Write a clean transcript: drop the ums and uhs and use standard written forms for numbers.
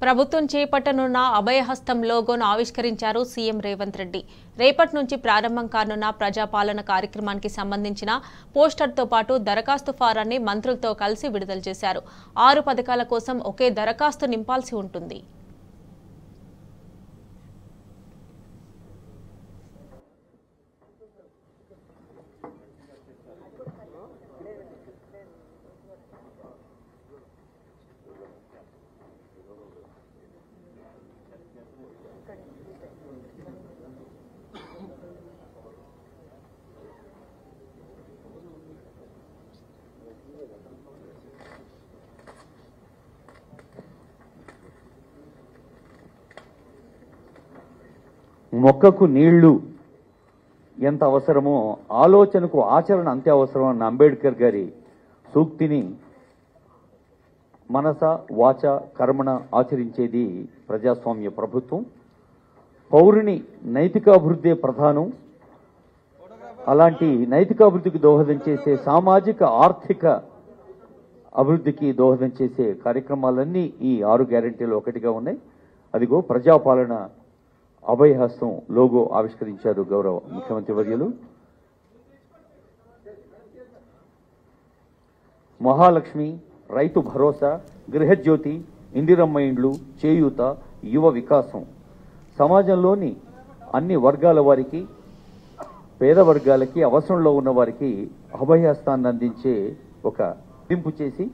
ప్రభుత్వం చేపట్టనున్న అభయహస్తం లోగోను ఆవిష్కరించారు సీఎం రేవంత్ రెడ్డి. రేపటి నుంచి ప్రారంభం కానున్న ప్రజాపాలన కార్యక్రమానికి సంబంధించిన పోస్టర్తో పాటు దరఖాస్తు ఫారాన్ని మంత్రులతో కలిసి విడుదల చేశారు. 6 పథకాల కోసం ఒకే దరఖాస్తు నింపాల్సి ఉంటుంది. మొక్కకు నీళ్లు ఎంత అవసరమో ఆలోచనకు ఆచరణ అంతే అవసరం అన్న అంబేద్కర్ గారి సూక్తిని మనస వాచ కర్మణ ఆచరించేది ప్రజాస్వామ్య ప్రభుత్వం. పౌరుని నైతికాభివృద్ధి ప్రధానం. అలాంటి నైతికాభివృద్ధికి దోహదం చేసే సామాజిక ఆర్థిక అభివృద్ధికి దోహదం చేసే కార్యక్రమాలన్నీ ఈ 6 గ్యారెంటీలు ఒకటిగా ఉన్నాయి. అదిగో ప్రజాపాలన అభయహస్తం లోగో ఆవిష్కరించారు గౌరవ ముఖ్యమంత్రి వర్యులు. మహాలక్ష్మి, రైతు భరోసా, గృహజ్యోతి, ఇందిరమ్మ ఇండ్లు, చేయూత, యువ వికాసం సమాజంలోని అన్ని వర్గాల వారికి, పేద వర్గాలకి, అవసరంలో ఉన్న వారికి అభయహస్తాన్ని అందించే ఒక దింపు చేసి